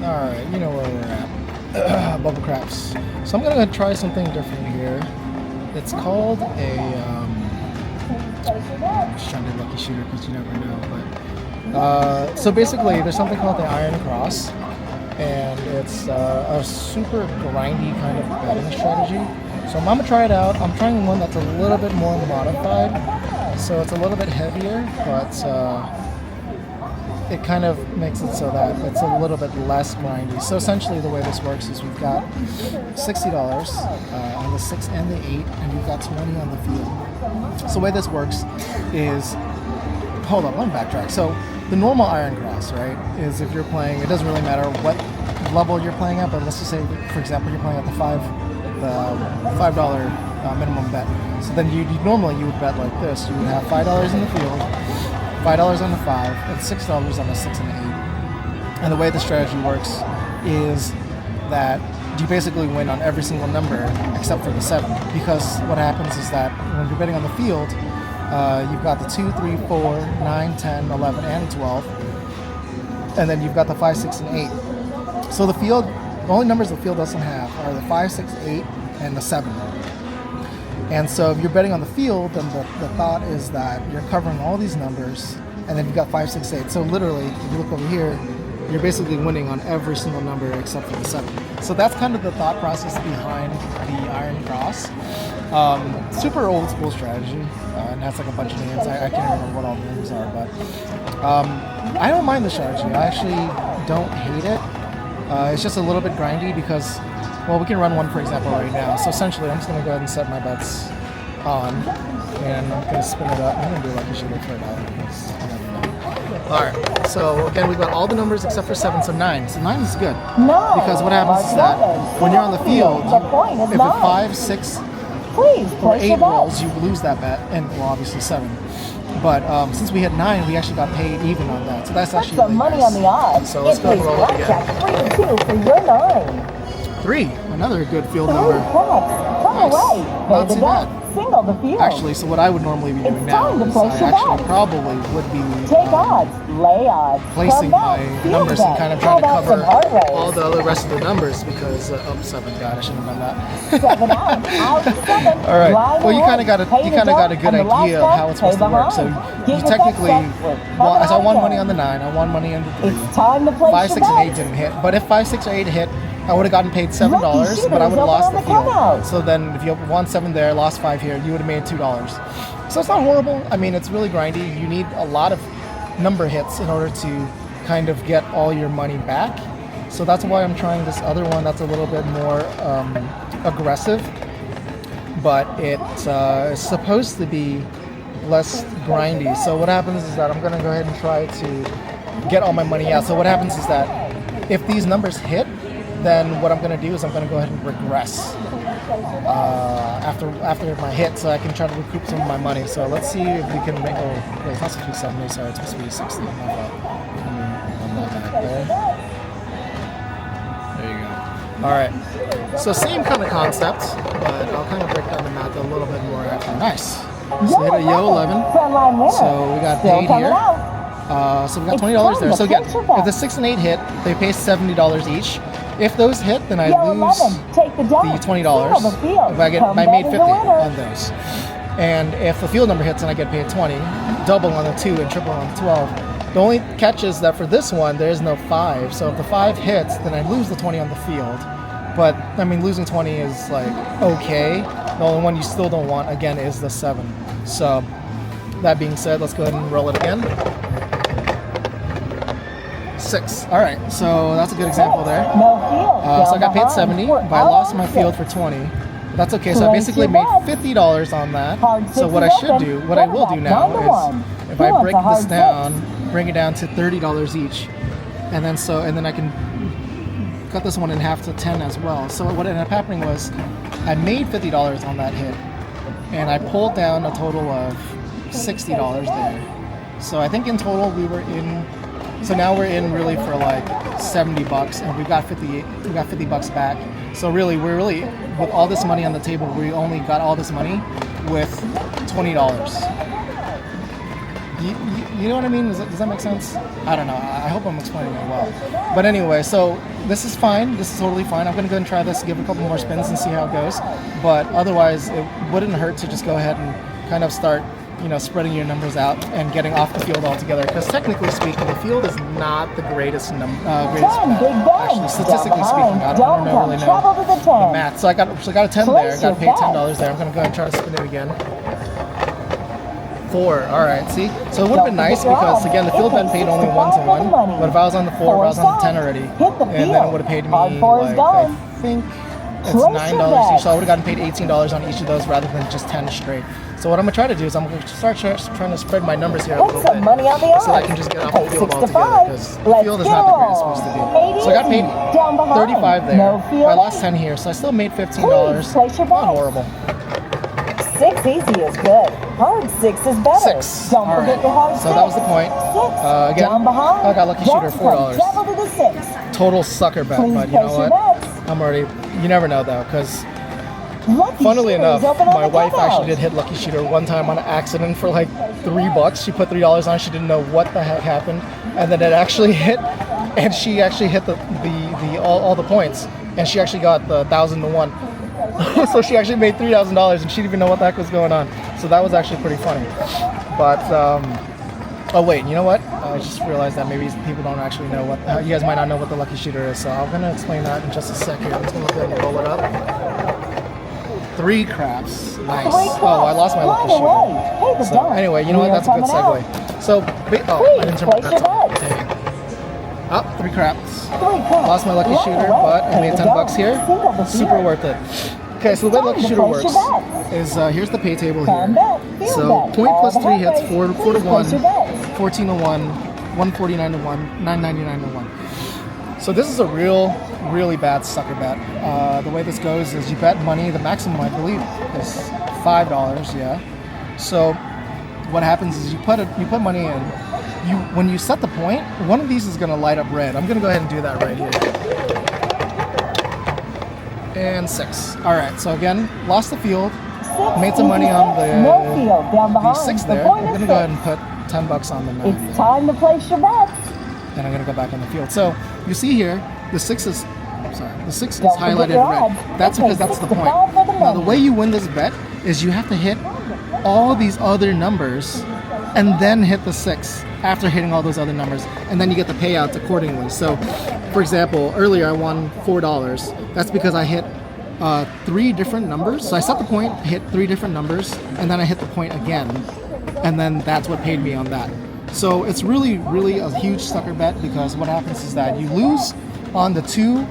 Alright, you know where we're at. Bubble craps. So I'm gonna try something different here. It's called a I'm just trying to do lucky shooter because you never know, but so basically there's something called the iron cross, and it's a super grindy kind of betting strategy. So I'm gonna try it out. I'm trying one that's a little bit more modified. So it's a little bit heavier, but it kind of makes it so that it's a little bit less grindy. So essentially the way this works is we've got $60 on the 6 and the 8, and we've got 20 on the field. So the way this works is, hold on, let me backtrack. So the normal iron cross, right, is if you're playing, it doesn't really matter what level you're playing at, but let's just say, for example, you're playing at the $5 minimum bet. So then you normally you would bet like this. You would have $5 in the field, $5 on the 5, and $6 on the 6 and the 8. And the way the strategy works is that you basically win on every single number except for the 7. Because what happens is that when you're betting on the field, you've got the 2, 3, 4, 9, 10, 11, and 12. And then you've got the 5, 6, and 8. So the field, the only numbers the field doesn't have are the 5, 6, 8, and the 7. And so if you're betting on the field, then the thought is that you're covering all these numbers, and then you've got 5, 6, 8. So literally, if you look over here, you're basically winning on every single number except for the 7. So that's kind of the thought process behind the iron cross. Super old school strategy, and has like a bunch of names. I can't remember what all the names are, but I don't mind the strategy. I actually don't hate it. It's just a little bit grindy because, well, we can run one, for example, right now. So essentially, I'm just going to go ahead and set my bets on, and I'm going to spin it up. I'm going to do like a shooter for $1. Alright, so again, we've got all the numbers except for 7, so 9. So 9 is good. No, because what happens is that when you're on the field, if it's 5, 6, or 8 rolls, you lose that bet, and well, obviously 7. But since we hit 9, we actually got paid even on that. So that's actually really money nice. on the odds. So let's go and roll it again. 3 for your 9. 3, another good field number. Come away. Not too bad. Single the field. Actually, so what I would normally be doing now is I actually probably would be take odds, lay odds, placing my numbers and kind of trying to cover all the other rest of the numbers because 7. God, I shouldn't have done that. 7 out 7. All right. Well, you kind of got a good idea of how it's supposed to work. So you technically, well, as I won money on the 9, I won money on the 3. It's time to play 5, 6, and 8 didn't hit, but if 5, 6, or 8 hit, I would have gotten paid $7, but I would have lost the field. So then if you won 7 there, lost 5 here, you would have made $2. So it's not horrible. I mean, it's really grindy. You need a lot of number hits in order to kind of get all your money back. So that's why I'm trying this other one that's a little bit more aggressive, but it's supposed to be less grindy. So what happens is that I'm going to go ahead and try to get all my money out. So what happens is that if these numbers hit, then what I'm going to do is I'm going to go ahead and regress after my hit, so I can try to recoup some of my money. So let's see if we can make. Oh, wait, it's not supposed to be 70. Sorry, it's supposed to be 60. I'm not back there. There you go. All right. So same kind of concept, but I'll kind of break down the math a little bit more after. Nice. So hit a yo 11. So we got paid here. So we got $20 there. So again, if the 6 and 8 hit, they pay $70 each. If those hit, then I lose the $20. If I made 50 on those. And if the field number hits, then I get paid 20, double on the 2 and triple on the 12. The only catch is that for this one, there is no 5. So if the 5 hits, then I lose the 20 on the field. But I mean, losing 20 is like okay. The only one you still don't want, again, is the 7. So that being said, let's go ahead and roll it again. 6. All right, so that's a good example there. So I got paid 70, but I lost my field for 20. That's okay. So I basically made $50 on that. So what I will do now is, if I break this down, bring it down to $30 each, and then I can cut this one in half to 10 as well. So what ended up happening was, I made $50 on that hit, and I pulled down a total of $60 there. So I think in total we were in. So now we're in really for like $70, and we got $50 back. So really, with all this money on the table, we only got all this money with $20. You know what I mean? Does that make sense? I don't know. I hope I'm explaining it well. But anyway, so this is fine. This is totally fine. I'm going to go and try this, give it a couple more spins and see how it goes. But otherwise, it wouldn't hurt to just go ahead and kind of start, spreading your numbers out and getting off the field altogether. Because technically speaking, the field is not the greatest bet. Actually, statistically speaking, I don't really know the math. So I got a 10 there. I got paid $10 there. I'm going to go ahead and try to spin it again. 4. All right, see? So it would have been nice because, again, the field bet paid only 1 to 1. But if I was on the 4, if I was on the 10 already, and then it would have paid me, like, I think it's $9 each. So I would have gotten paid $18 on each of those rather than just 10 straight. So what I'm going to try to do is I'm going to start trying to spread my numbers here a little bit so I can just get off the field altogether because the field is not the greatest supposed to be. So I got paid $35 there. I lost 10 here, so I still made $15. Not horrible. 6 easy is good. Hard 6 is better. 6. Don't forget your hard 6. So that was the point. 6. Again, Down behind. I got lucky shooter $4. Double to the 6. Total sucker bet, Please but you know place your what? bets. I'm already. You never know though, because Lucky funnily Shooter is enough, open on my the wife cutout. actually did hit lucky shooter one time on accident for like $3. She put $3 on. She didn't know what the heck happened, and then it actually hit, and she actually hit all the points, and she actually got the 1,000 to 1. So she actually made $3,000 and she didn't even know what the heck was going on. So that was actually pretty funny. But oh wait, you know what? I just realized that maybe people don't actually know you guys might not know what the lucky shooter is. So I'm gonna explain that in just a second. I'm just gonna go ahead and roll it up. 3 craps. Nice. Oh, I lost my lucky shooter. So anyway, you know what? That's a good segue. So I didn't turn my bets on. Dang. Oh, 3 craps. Lost my lucky shooter, but I made $10 here. Super worth it. Okay, so the way lucky shooter works is here's the pay table here. So point plus 3 hits 4 to 1, 14 to 1, 149 to 1, 999 to 1. So this is a really bad sucker bet. The way this goes is you bet money. The maximum, I believe, is $5. Yeah. So what happens is you put money in. When you set the point, one of these is going to light up red. I'm going to go ahead and do that right here. And 6. All right. So again, lost the field. Made some money on the 6 there. I'm going to go ahead and put $10 on the 9. It's time to place your bets. And I'm going to go back on the field. So you see here, the 6 is highlighted red. That's because that's the point. Now the way you win this bet is you have to hit all these other numbers and then hit the 6 after hitting all those other numbers, and then you get the payouts accordingly. So, for example, earlier I won $4. That's because I hit 3 different numbers. So I set the point, hit 3 different numbers, and then I hit the point again, and then that's what paid me on that. So it's really a huge sucker bet because what happens is that you lose on the 2,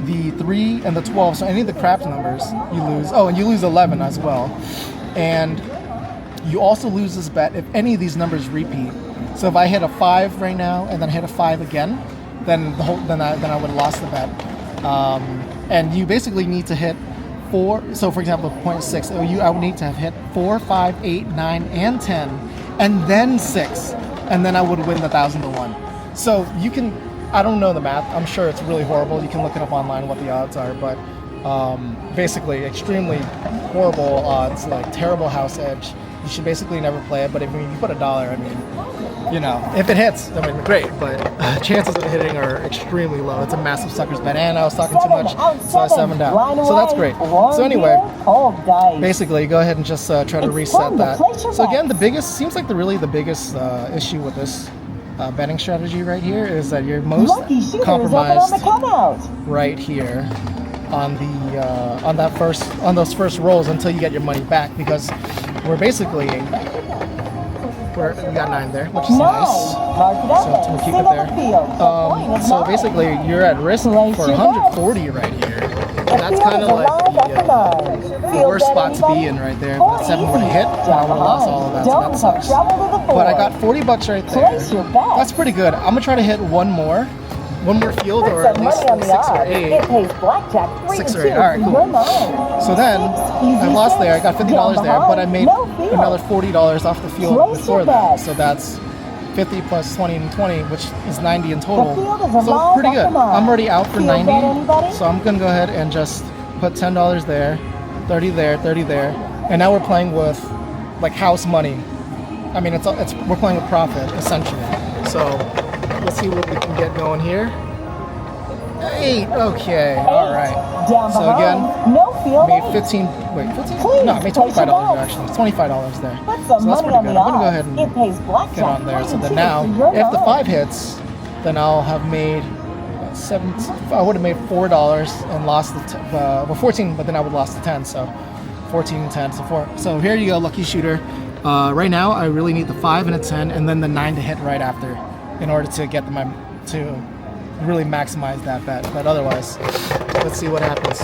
the 3, and the 12. So any of the crap numbers you lose. Oh, and you lose 11 as well. And you also lose this bet if any of these numbers repeat. So if I hit a 5 right now and then hit a 5 again, then I would have lost the bet. And you basically need to hit 4. So for example, 0.6. I would need to have hit 4, 5, 8, 9, and 10, and then 6, and then I would win the 1,000 to 1. So you can. I don't know the math. I'm sure it's really horrible. You can look it up online what the odds are, but basically extremely horrible odds, like terrible house edge. You should basically never play it, but if you put $1, I mean, if it hits, I mean, great, but chances of hitting are extremely low. It's a massive sucker's bet, and I was talking too much, so I 7'd out. So that's great. So anyway, basically, go ahead and just try to reset that. So again, the biggest issue with this betting strategy right here is that you're most compromised right here on those first rolls until you get your money back, because we got 9 there, which is nice. So we'll keep it there. So basically, you're at risk for 140 right here. And that's kind of like the worst spot to be in right there. If that 7 were to hit, then I would have lost all of that, so that sucks. But I got $40 right there. That's pretty good. I'm going to try to hit one more field, or at least 6 or 8. 6 or 8. All right, cool. So then I lost there. I got $50 there, but I made another $40 off the field before that. So that's 50 plus 20 and 20, which is 90 in total. So pretty good. I'm already out for 90. So I'm gonna go ahead and just put $10 there, 30 there, 30 there, and now we're playing with like house money. I mean, we're playing with profit essentially. So let's see what we can get going here. 8. Okay. All right. Down So behind. again, No field. made 8. 15. Wait, 15? Please, No, I made place your $25 bets. actually. It's $25 there. Put some So that's money pretty on good. the I'm gonna go odds. ahead and It pays blackjack. get on there. So then 22 now, for your if the nine. 5 hits, then I'll have made 7. I would have made $4 and lost the 14, but then I would have lost the 10. So 14 and 10. So 4. So here you go, lucky shooter. Right now, I really need the 5 and a 10, and then the 9 to hit right after, in order to get them to really maximize that bet. But otherwise, let's see what happens.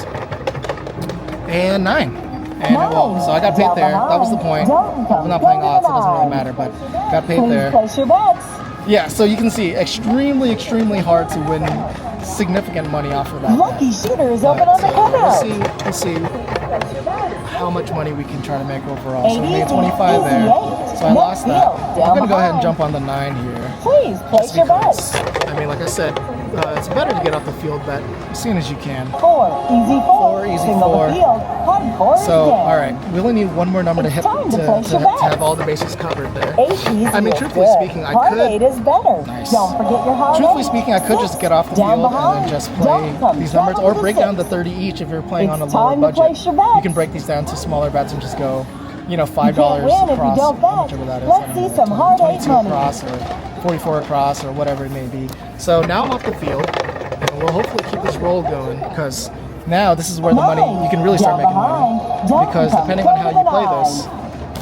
And 9. And it won't. So I got paid there. That was the point. I'm not playing odds, so it doesn't really matter, but got paid Please there. place your bets. Yeah, so you can see, extremely, extremely hard to win significant money off of that. Lucky shooter is open on the cutout. Let's see how much money we can try to make overall. So we made 80, 25 there. 88. So I lost that. Down I'm gonna go ahead and behind. jump on the 9 here. Please place Just your because, bets. I mean, like I said, it's better to get off the field bet as soon as you can. 4, easy 4. 4, easy Single 4. the field. Hardcore is So, dead. all right, we only need one more number to hit Time to to place your bets. have all the bases covered there. 8 easy I mean, is truthfully good. speaking, I Hard could- 8 is better. Nice. Don't forget your hard Truthfully 8. speaking, I could just get off the Down field and behind. then just Don't play come these numbers, trouble or to the break down to 6. 30 each if you're playing It's on a lower time to budget. place your bets. You can break these down to smaller bets and just go, $5 You can't win if you across, don't bet. whichever that is. Let's I don't see know, some hard 8 22 money. across or 44 across or whatever it may be. So now I'm off the field, and we'll hopefully keep this roll going, because now this is where the money, you can really start making money. Because depending on how you play this,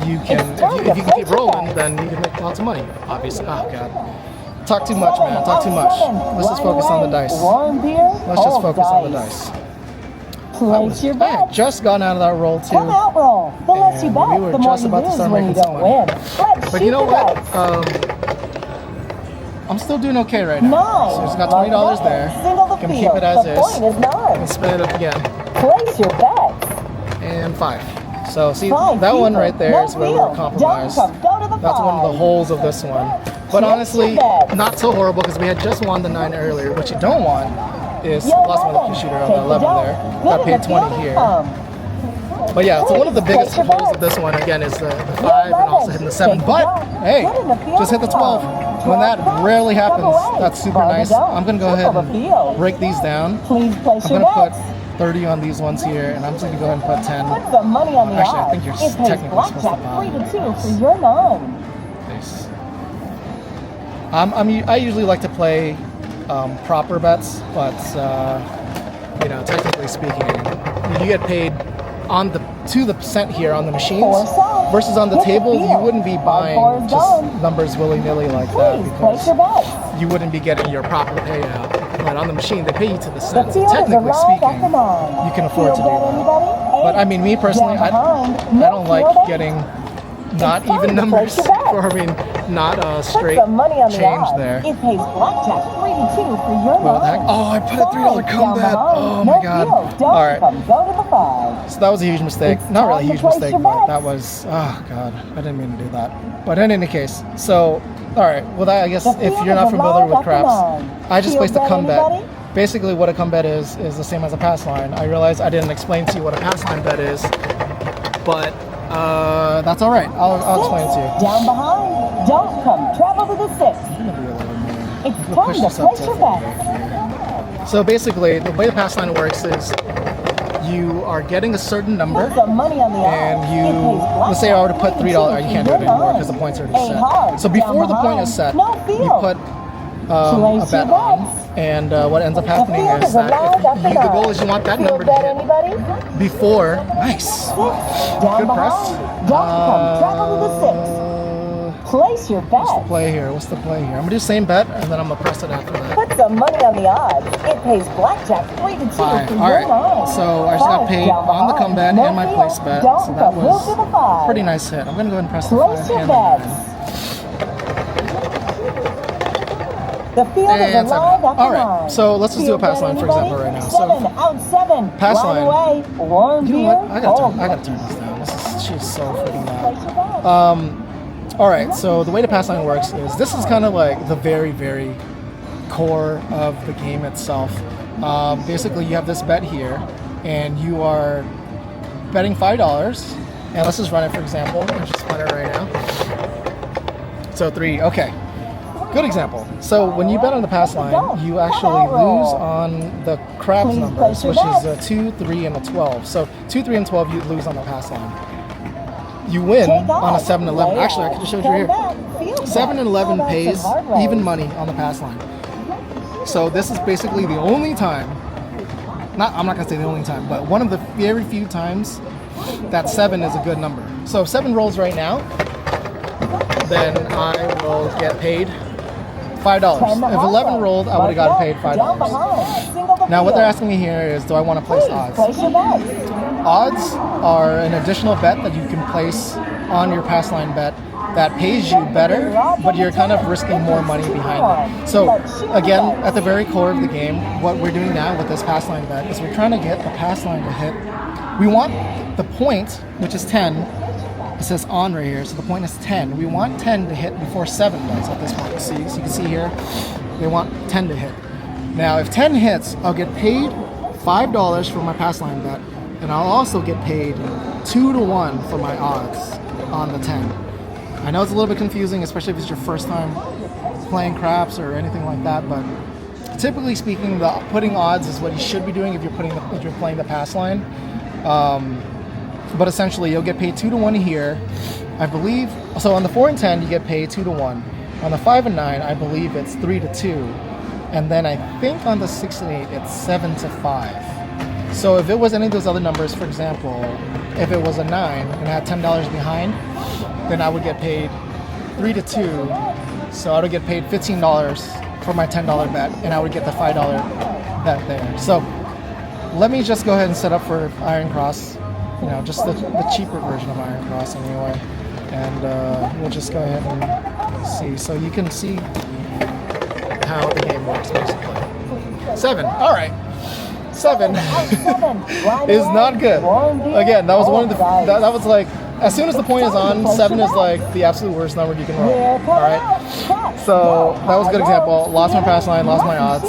you can, if you can keep rolling, then you can make lots of money, obviously. Oh, God. Talk too much, man. Talk too much. Let's just focus on the dice. Let's just focus on the dice. Place your I had bets. just gotten out of that roll, too. Come out roll. The less you And bet, we were the more just you about to lose start when you making some don't money. win. Let's But shoot you know the what? bets. I'm still doing okay right now. 9. So it's got $20 there. Single the Can keep field. it as The is. point is 9. And spin it up again. Place your bets. And 5. So see, 5 that one deeper. right there No is where field. we're compromised. Don't come. Go to the That's one of the 5. holes of this one. But Place honestly, your bets. not so horrible, because we had just won the 9 earlier. What you don't want is Yo, lost my lucky 11. shooter on Take the the 11 dough. there. Good Got in paid the 20 field here. and come. But yeah, so one of the Please biggest place your holes of bets. this one again is the 5 and also hitting the 7. Take the But dough. hey, Good in the field just hit the and 12. come. When that 12 rarely come happens, away. that's super Bar the nice. dough. I'm gonna go Triple ahead the field. and break these down. Please place I'm your gonna put bets. 30 on these ones here, and I'm just gonna go ahead and put 10. Put some money on the Actually, I odds. think you're It pays technically supposed to blackjack buy 3 to it. 2 for your 9. Nice. I usually like to play proper bets, but technically speaking, you get paid on the to the cent here on the machines, Four soft. versus on the Hit the table. You field. wouldn't be Five, four buying is just gone. numbers willy-nilly like that, Please place your because bets. you wouldn't be getting your proper payout. But on the machine, they pay you to the The cent. So field is technically alive speaking, after 9. you can afford to do Field bet, that. anybody? But I mean, me personally, Down behind. I No don't like field eight. getting not It's time even to numbers, place your bets. or I mean, not Put straight some money on the change odds. there. It pays blackjack 3 to 2 for your What the heck? 9. Oh, I put a $3 Five. come Down bet. behind. Oh No my God. field. Don't All right. come. Go to the 5. So that was a huge mistake. It's Not really a time to huge place mistake, your but bets. that was, oh God, I didn't mean to do that. But in any case, so, all right, well, that, I guess The if field you're not is familiar alive with after craps, 9. I just Field placed a bet, come bet. anybody? Basically, what a come bet is the same as a pass line. I realize I didn't explain to you what a pass line bet is, but that's all right. I'll explain it to you. Down behind. Don't come. Travel to the 6. I'm gonna be a little more. It's We'll time push to this up place to your 48 bets. here. So basically, the way the pass line works is you are getting a certain number, Put some money on the and odds. you, It pays let's say I were to put blackjack $3, you can't do it for anymore your because the nine. points are already Eight set. hard. So before Down the point is behind. set, No you field. put Place a bet your on, bets. and what ends up The happening field is is alive that after if the 9. goal is you want that Field number to bet, hit anybody? before, nice, 6. Down good press. behind. Don't come. Travel to the 6. Place your What's the bets. play here? What's the play here? I'm gonna do the same bet, and then I'm gonna press it after that. Put some money on the odds. It pays blackjack 3 to 2 Five. for All your right. 9. So I just got 5. paid Down on the behind. come bet No and my field. place bet. Don't So that come. Move to the was 5. pretty nice hit. I'm gonna go ahead and press the Place 5 your and the bets. 9. The field is And alive 7. after All right. 9. So let's just do a Field pass bet, line, for anybody? example, right now. 7 So out 7. pass Line line. away. Warm you know beer. what? I Cold. gotta turn this down. She's so freaking Place your loud. bets. All right, so the way the pass line works is this is kind of like the very, very core of the game itself. Basically, you have this bet here, and you are betting $5. And let's just run it, for example. Let's just run it right now. So 3, okay. Good example. So when you bet on the pass line, you actually lose on the craps numbers, which is a 2, 3, and a 12. So 2, 3, and 12, you lose on the pass line. You win on a 7 and 11. Actually, I could just show you here. 7 and 11 pays even money on the pass line. So this is basically the only time, I'm not gonna say the only time, but one of the very few times that 7 is a good number. So if 7 rolls right now, then I will get paid $5. If 11 rolled, I would have gotten paid $5. Now what they're asking me here is, do I want to place odds? Odds are an additional bet that you can place on your pass line bet that pays you better, but you're kind of risking more money behind it. So again, at the very core of the game, what we're doing now with this pass line bet is we're trying to get the pass line to hit. We want the point, which is 10. It says on right here, so the point is 10. We want 10 to hit before 7 does at this point. So you can see here, they want 10 to hit. Now, if 10 hits, I'll get paid $5 for my pass line bet, and I'll also get paid 2 to 1 for my odds on the 10. I know it's a little bit confusing, especially if it's your first time playing craps or anything like that, but typically speaking, putting odds is what you should be doing if you're playing the pass line. But essentially, you'll get paid 2 to 1 here, I believe. So on the 4 and 10, you get paid 2 to 1. On the 5 and 9, I believe it's 3 to 2. And then I think on the 6 and 8, it's 7 to 5. So if it was any of those other numbers, for example, if it was a 9 and I had $10 behind, then I would get paid 3 to 2. So I would get paid $15 for my $10 bet, and I would get the $5 bet there. So let me just go ahead and set up for Iron Cross. You know, just the cheaper version of Iron Cross anyway. And we'll just go ahead and see. So you can see how the game works basically. 7, all right. 7 is not good. Again, that was one of the, that was like, as soon as the point is on, 7 is like the absolute worst number you can roll. All right. So that was a good example. Lost my pass line, lost my odds.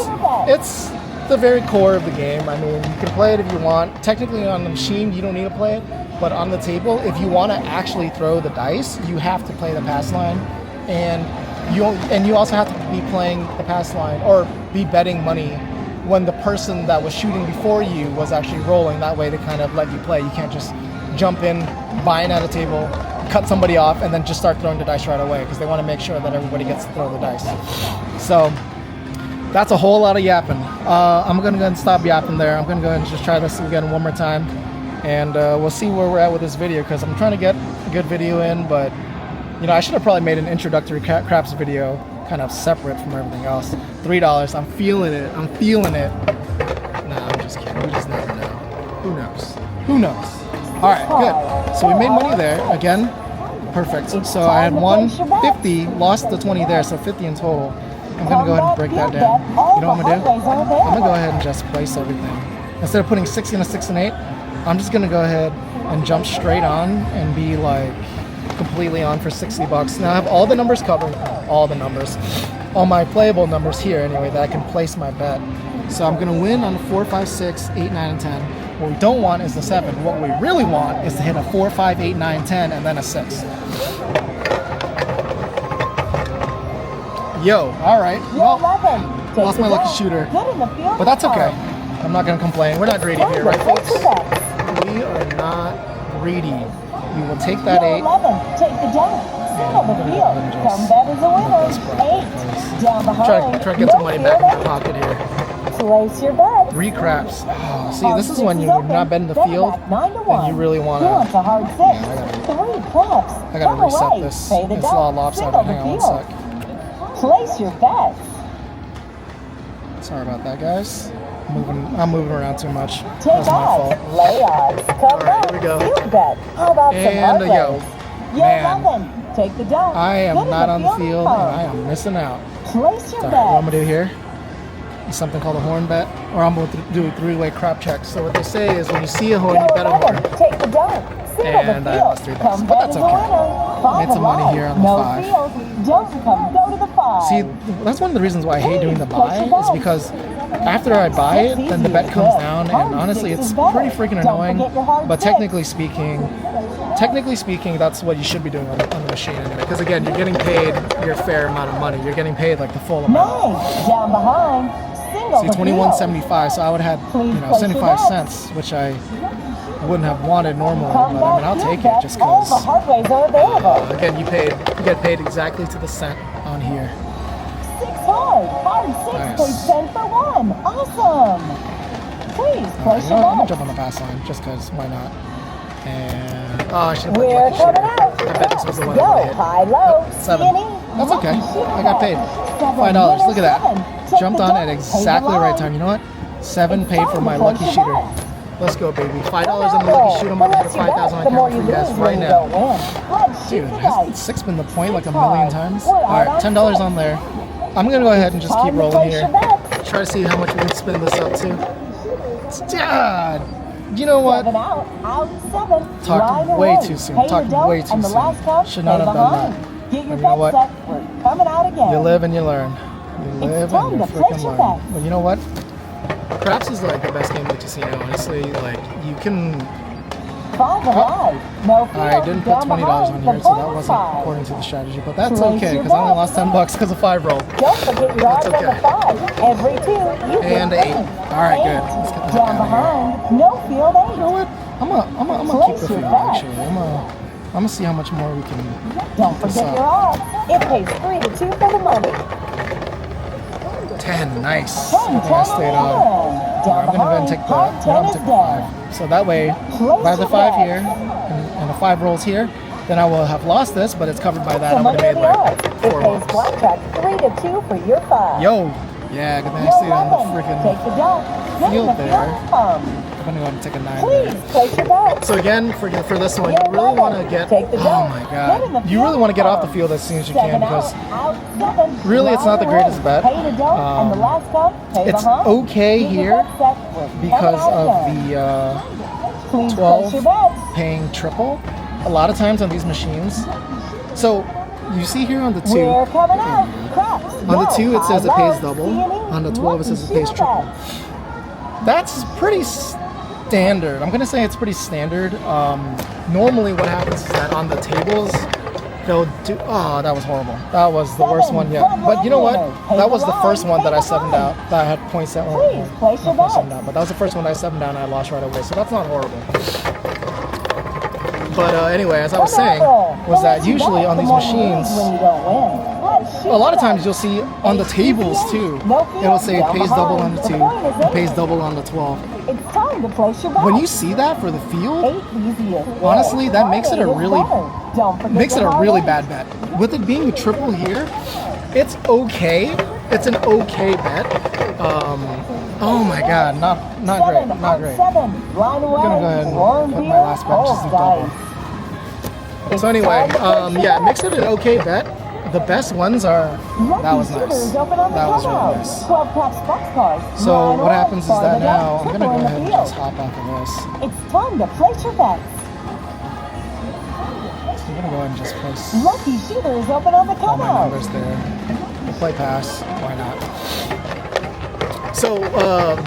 It's the very core of the game. I mean, you can play it if you want. Technically on the machine, you don't need to play it, but on the table, if you want to actually throw the dice, you have to play the pass line, and you also have to be playing the pass line or be betting money when the person that was shooting before you was actually rolling. That way, to kind of let you play. You can't just jump in, buying at a table, cut somebody off, and then just start throwing the dice right away because they want to make sure that everybody gets to throw the dice. So that's a whole lot of yapping. I'm going to go ahead and stop yapping there. I'm going to go ahead and just try this again one more time. And we'll see where we're at with this video, because I'm trying to get a good video in. But, you know, I should have probably made an introductory craps video kind of separate from everything else. $3. I'm feeling it. I'm feeling it. Nah, I'm just kidding. We just never know. Who knows? Who knows? All right, good. So we made money there. Again, perfect. So I had won 50, lost the 20 there, so 50 in total. I'm going to go ahead and break that down. You know what I'm going to do? I'm going to go ahead and just place everything. Instead of putting 6 in a 6 and 8, I'm just going to go ahead and jump straight on and be like completely on for $60. Now I have all the numbers covered, all the numbers. All my playable numbers here anyway that I can place my bet. So I'm going to win on the 4, 5, 6, 8, 9, and 10. What we don't want is the 7. What we really want is to hit a 4, 5, 8, 9, 10, and then a 6. Yo, all right. Well, lost my lucky shooter, but that's okay. I'm not going to complain. We're not greedy here, right, folks? We are not greedy. We will take that 8. Take the jump. Settle the field. Come bet as a winner. 8. Down behind. Try to get some money back in my pocket here. Place your bet. 3 craps. Oh, see, this is when you're not betting the field, and you really want to. Who wants a hard 6? 3 craps. I got to reset this. It's all lopsided. Hang on one sec. Place your bets. Sorry about that, guys. I'm moving around too much. Take That's my odds. fault. Lay odds. Come All right, here we go. Field bet. How about And some yo, man, 11. Take the dump. I am Get in not on the field, and and I am missing out. Place your Sorry, bet. what I'm gonna do here is something called a horn bet, or I'm going to do a 3-way crap check. So what they say is when you see a horn, you bet a horn. Take the dump. And I lost $3, but that's okay. Made some money here on the 5. Don't come. Go to the 5. See, that's one of the reasons why I hate doing the buy, is because after I buy it, then the bet comes down, and honestly, it's pretty freaking annoying. But technically speaking, technically speaking, that's what you should be doing on the machine anyway. Because again, you're getting paid your fair amount of money. You're getting paid like the full amount. Nice. Down behind. Single See, the field. $21.75. So I would have had, 75 cents, which I wouldn't have wanted normally. But I mean, I'll take it just All the because. hard ways are available. Again, you get paid exactly to the cent on here. 6 hard. Hard 6 Nice. plays 10 for 1. Awesome. Please place I'm your gonna bets. jump on the pass line just because. Why not? And I should have put We're lucky coming shooter. out. I bet this was the one I Go. would have hit. High, low. Nope, 7. C&E. That's okay. Lucky shooter I got paid. bet. $5. Look at that. 7. Check Jumped the on dot. at Pay exactly the the right line. time. You know what? 7 paid for my Time to lucky place your shooter. bets. Let's go, baby. $5 on the lucky shooter. I'm gonna hit 5,000 on camera for you guys right now. Dude, hasn't 6 been the point like a million times? Alright, $10 on there. I'm gonna go ahead and just keep rolling here. Try to see how much we can spin this up to. God! You know what? 7 out. Out 7. Talked Line way away. too soon. Pay Talked the dough, way too and the soon. last count, Should not pay have done behind. that. Get your But you know bet what? set. We're coming out again. You live and you learn. You live time and you to place freaking your learn. bets. But you know what? Craps is like the best game that you see now, honestly. Like, you can. 5 alive. No field. I didn't put Down $20 behind. on The here, so that point wasn't 5. according to the strategy. But that's Place okay, your because I only bet. lost $10 because of 5 roll. Don't forget your odds on okay. the 5. Every 2, you And get 8. 8. All right, good. Let's get the heck Down out of here. behind. No field 8. You know what? I'm gonna keep Place the your field, bet. actually. I'm gonna see how much more we can. Don't forget your odds. It pays 3 to 2 for the money. 10, nice. 10, I think I stayed on. Down I'm gonna go ahead and take the, hard 10 is down. 5. So that way, if I have the 5 here and the 5 rolls here, then I will have lost this, but it's covered by that. The I would money have of made the like odds. It 4 pays rolls. blackjack 3 to 2 for your 5. Yo, yeah, good thing I You're stayed on the welcome. freaking. Take the dot. Then field the there. field comes. I'm gonna go ahead and take a 9 Please there. place your bet. So again, for this one, you You're really want to welcome. get. Take the Oh dot. my Then in God, the you really field want to get off the comes. field as soon as you can 7 because out 7. really it's not the Line greatest away. bet. Pay the dough, and the last count, pay it's behind. okay Get your here bet set. We're because coming out of again. the Please 12 place your bets. paying triple. A lot of times on these machines. So you see here on the 2. We're coming out. Craps. On the 2 it says it pays double. On the 12 it says it pays Lucky triple. shooter That's pretty standard. I'm gonna say it's pretty standard. Normally what happens is that on the tables they'll do. Oh, that was horrible. That was the worst one yet. But you know what? That was the first one that I 7'd out. That I had points that were. Please place your bet. But that was the first one I 7'd down and I lost right away. So that's not horrible. But anyway, as I was saying, was that usually on these machines, a lot of times you'll see on the tables too, it will say it pays double on the 2, it pays double on the 12. It's time to place your bet. When you see that for the field, 8 easiest. honestly, that makes it a really Makes bad bet. With it being a triple here, it's okay. It's an okay bet. Oh my God, not great, not great. I'm gonna go ahead and put my last bet just to double. So anyway, yeah, it makes it an okay bet. The best ones are. That was nice. That was really nice. 12 caps boxcars. So what Line happens is away, that farther now down, I'm gonna go triple in the ahead and field. just hop off of this. It's time to place your bets. I'm gonna go ahead and just place Lucky shooter is open on the all my comeout. numbers there. We'll play pass. Why not? So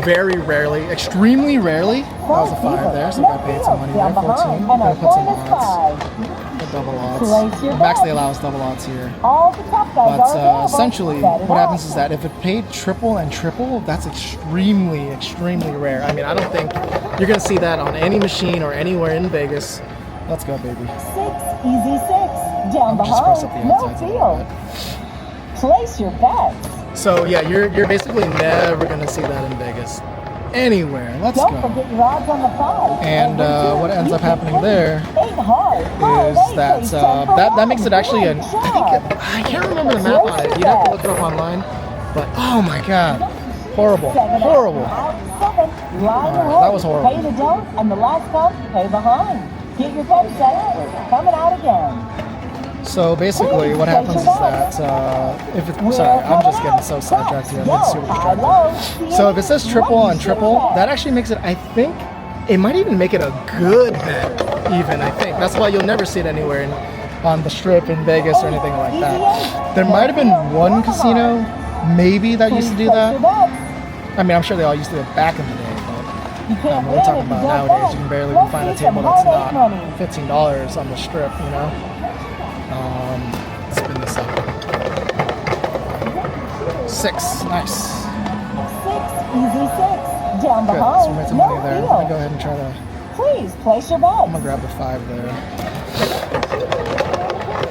very rarely, extremely rarely, that was a 5 there, so I got paid some money there. 14. I'm gonna put some odds. Put double odds. Max they allow us double odds here. All the top guys are But available. essentially, Set it what up. happens is that if it paid triple and triple, that's extremely, extremely rare. I mean, I don't think you're gonna see that on any machine or anywhere in Vegas. Let's go, baby. 6, easy 6. Down Just press up the behind, no outsides a little field. bit. Place your bets. So yeah, you're basically never gonna see that in Vegas. Anywhere. Let's Don't go. forget your odds on the 5. And what ends up happening there 8 hard. is that that makes it actually an. I can't remember the map on it. You'd have to look it up online. But oh my God, horrible, horrible. That was horrible. Pay the dough, and the last count, pay behind. Get your bet set. We're coming out again. So basically, what happens is that if it's sorry, I'm just getting so sidetracked here. I'm getting super distracted. So if it says triple and triple, that actually makes it. I think it might even make it a good bet. Even I think that's why you'll never see it anywhere on the Strip in Vegas or anything like that. There might have been one casino, maybe that used to do that. I mean, I'm sure they all used to do it back in the day, but You can't We're win talking if you about don't nowadays, bet. you can barely Let's even find a see some table that's hard not money. $15 on the strip, you know? Spin this up. 6, nice. 6, easy 6. Down Good, behind, so we made some no money there. I'm gonna go field. ahead and try to, Please place your I'm gonna bet. grab the 5 there.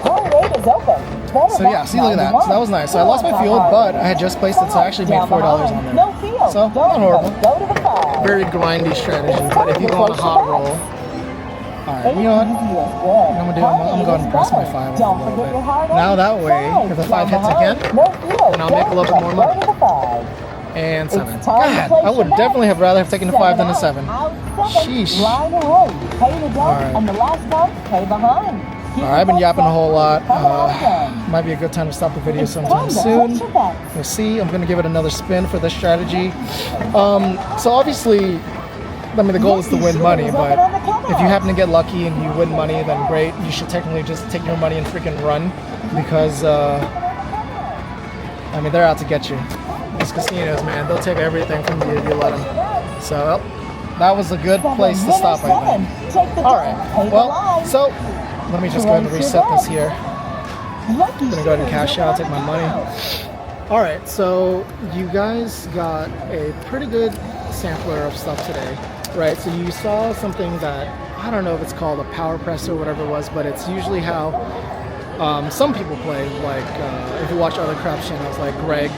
Hard rate is open. Better So yeah, see, look at that. So that was nice. So I lost my field, but I had just placed it, so I actually made $4 on there. No field. So, not horrible. Go to the 5. Very grindy strategy, but if you go on a hot roll, alright, you know what? I'm gonna go ahead and press my 5 a little bit. Now that way, if the 5 hits again, then I'll make a little bit more money. And 7. God, I would definitely have rather have taken the 5 than the 7. Sheesh. Alright. And the last one, pay behind. Alright, I've been yapping a whole lot. Might be a good time to stop the video sometime soon. We'll see. I'm gonna give it another spin for this strategy. So obviously, I mean, the goal is to win money, but if you happen to get lucky and you win money, then great. You should technically just take your money and freaking run, because I mean, they're out to get you. These casinos, man, they'll take everything from you if you let them. So that was a good place to stop, I think. All right. Well, so let me just go ahead and reset this here. I'm gonna go ahead and cash out, take my money. All right. So you guys got a pretty good sampler of stuff today. Right, so you saw something that, I don't know if it's called a power press or whatever it was, but it's usually how some people play, like if you watch other craps channels like Greg,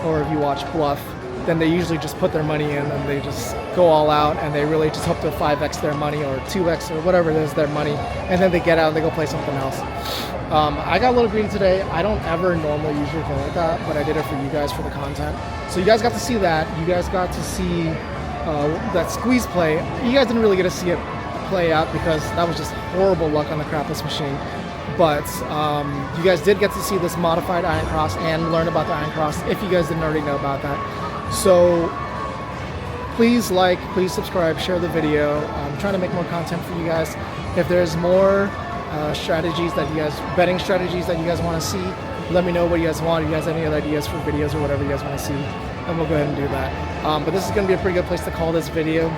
or if you watch Bluff, then they usually just put their money in and they just go all out and they really just hope to 5x their money or 2x or whatever it is their money, and then they get out and they go play something else. I got a little greedy today. I don't ever normally usually play like that, but I did it for you guys for the content. So you guys got to see that. You guys got to see that squeeze play. You guys didn't really get to see it play out because that was just horrible luck on the crapless machine. But you guys did get to see this modified iron cross and learn about the iron cross if you guys didn't already know about that. So please like, please subscribe, share the video. I'm trying to make more content for you guys. If there's more strategies that you guys, betting strategies that you guys want to see, let me know what you guys want. If you guys have any other ideas for videos or whatever you guys want to see, and we'll go ahead and do that. But this is going to be a pretty good place to call this video.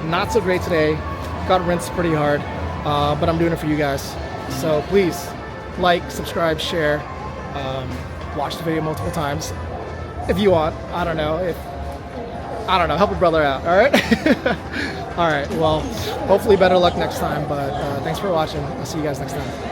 Not so great today. Got rinsed pretty hard, but I'm doing it for you guys. So please like, subscribe, share, watch the video multiple times if you want. I don't know, help a brother out. All right. All right. Well, hopefully better luck next time. But thanks for watching. I'll see you guys next time.